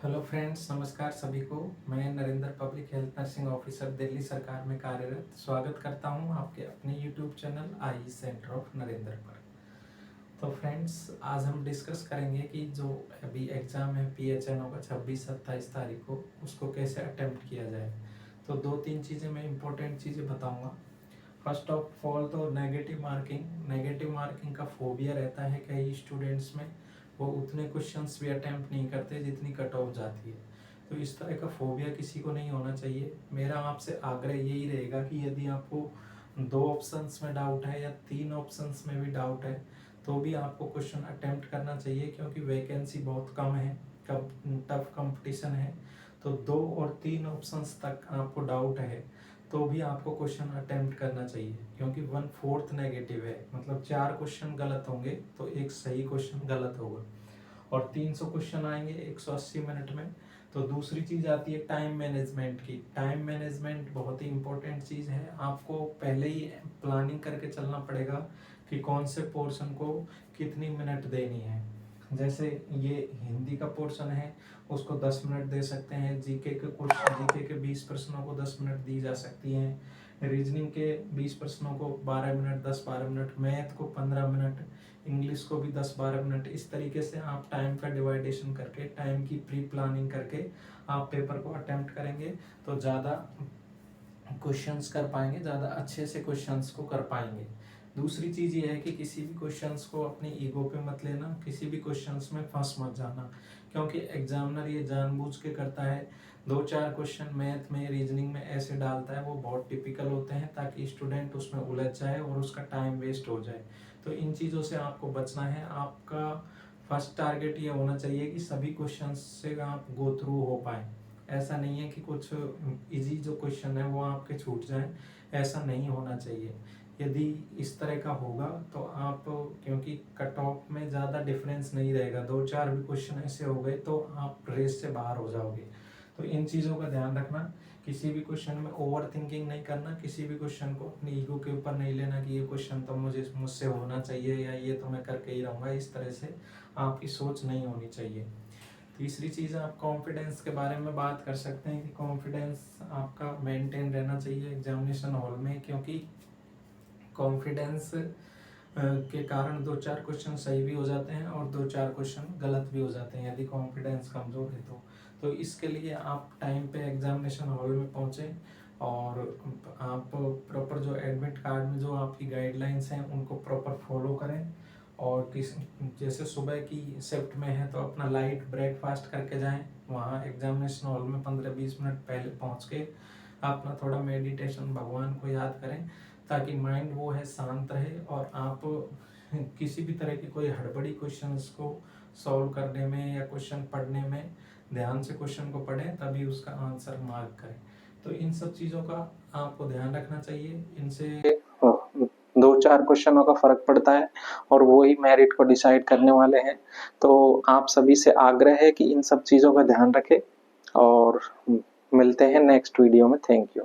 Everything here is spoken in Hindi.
हेलो फ्रेंड्स, नमस्कार सभी को। मैं Narendra, public health nursing officer, Delhi सरकार में कार्यरत, स्वागत करता हूं आपके अपने YouTube channel I centre of Narendra पर। तो फ्रेंड्स, आज हम डिस्कस करेंगे कि जो अभी एग्ज़ाम है PHNO का 26-27 तारीख को, उसको कैसे अटेम्प्ट किया जाए। तो 2-3 चीज़ें मैं इम्पोर्टेंट चीज़ें बताऊँगा। फर्स्ट ऑफ ऑल तो नेगेटिव मार्किंग का फोबिया रहता है कई स्टूडेंट्स में। वो उतने क्वेश्चंस भी अटेम्प्ट नहीं करते जितनी कट ऑफ जाती है। तो इस तरह का फोबिया किसी को नहीं होना चाहिए। मेरा आपसे आग्रह यही रहेगा कि यदि आपको 2 ऑप्शंस में डाउट है या 3 ऑप्शंस में भी डाउट है तो भी आपको क्वेश्चन अटेम्प्ट करना चाहिए, क्योंकि वैकेंसी बहुत कम है, टफ कंपटीशन है। तो 2 और 3 ऑप्शंस तक आपको डाउट है तो भी आपको क्वेश्चन अटेम्प्ट करना चाहिए, क्योंकि 1/4 नेगेटिव है, मतलब 4 क्वेश्चन गलत होंगे तो एक सही क्वेश्चन गलत होगा और 300 क्वेश्चन आएंगे 180 मिनट में। तो दूसरी चीज़ आती है टाइम मैनेजमेंट की। टाइम मैनेजमेंट बहुत ही इंपॉर्टेंट चीज़ है। आपको पहले ही प्लानिंग करके चलना पड़ेगा कि कौन से पोर्शन को कितनी मिनट देनी है। जैसे ये हिंदी का पोर्शन है, उसको 10 मिनट दे सकते हैं। जीके के 20 प्रश्नों को 10 मिनट दी जा सकती हैं। रीजनिंग के 20 प्रश्नों को 12 मिनट, 10-12 मिनट, मैथ को 15 मिनट, इंग्लिश को भी 10-12 मिनट। इस तरीके से आप टाइम का डिवाइडेशन करके, टाइम की प्री प्लानिंग करके आप पेपर को अटेम्प्ट करेंगे तो ज़्यादा क्वेश्चंस कर पाएंगे, ज़्यादा अच्छे से क्वेश्चंस को कर पाएंगे। दूसरी चीज़ ये है कि किसी भी क्वेश्चंस को अपनी ईगो पे मत लेना, किसी भी क्वेश्चंस में फंस मत जाना, क्योंकि एग्जामिनर ये जानबूझ के करता है। 2-4 क्वेश्चन मैथ में, रीजनिंग में ऐसे डालता है, वो बहुत टिपिकल होते हैं ताकि स्टूडेंट उसमें उलझ जाए और उसका टाइम वेस्ट हो जाए। तो इन चीज़ों से आपको बचना है। आपका फर्स्ट टारगेट ये होना चाहिए कि सभी क्वेश्चन से आप गो थ्रू हो पाए। ऐसा नहीं है कि कुछ इजी जो क्वेश्चन है वो आपके छूट जाए, ऐसा नहीं होना चाहिए। यदि इस तरह का होगा तो आप, क्योंकि कट ऑफ में ज़्यादा डिफरेंस नहीं रहेगा, 2-4 भी क्वेश्चन ऐसे हो गए तो आप रेस से बाहर हो जाओगे। तो इन चीज़ों का ध्यान रखना। किसी भी क्वेश्चन में ओवर थिंकिंग नहीं करना, किसी भी क्वेश्चन को अपनी ईगो के ऊपर नहीं लेना कि ये क्वेश्चन तो मुझसे होना चाहिए या ये तो मैं करके ही रहूँगा। इस तरह से आपकी सोच नहीं होनी चाहिए। तीसरी चीज़, आप कॉन्फिडेंस के बारे में बात कर सकते हैं कि कॉन्फिडेंस आपका मेंटेन रहना चाहिए एग्जामिनेशन हॉल में, क्योंकि कॉन्फिडेंस के कारण 2-4 क्वेश्चन सही भी हो जाते हैं और 2-4 क्वेश्चन गलत भी हो जाते हैं यदि कॉन्फिडेंस कमज़ोर है तो इसके लिए आप टाइम पे एग्जामिनेशन हॉल में पहुँचें और आप प्रॉपर जो एडमिट कार्ड में जो आपकी गाइडलाइंस हैं उनको प्रॉपर फॉलो करें। और जैसे सुबह की शिफ्ट में है तो अपना लाइट ब्रेकफास्ट करके जाएं। वहाँ एग्जामिनेशन हॉल में 15-20 मिनट पहले पहुँच के अपना थोड़ा मेडिटेशन, भगवान को याद करें, ताकि माइंड वो है शांत रहे और आप किसी भी तरह की कोई हड़बड़ी क्वेश्चंस को सॉल्व करने में या क्वेश्चन पढ़ने में ध्यान से क्वेश्चन को पढ़ें, तभी उसका आंसर मार्क करें। तो इन सब चीज़ों का आपको ध्यान रखना चाहिए। इनसे 2-4 क्वेश्चनों का फर्क पड़ता है और वो ही मेरिट को डिसाइड करने वाले हैं। तो आप सभी से आग्रह है कि इन सब चीज़ों का ध्यान रखें और मिलते हैं नेक्स्ट वीडियो में। Thank you.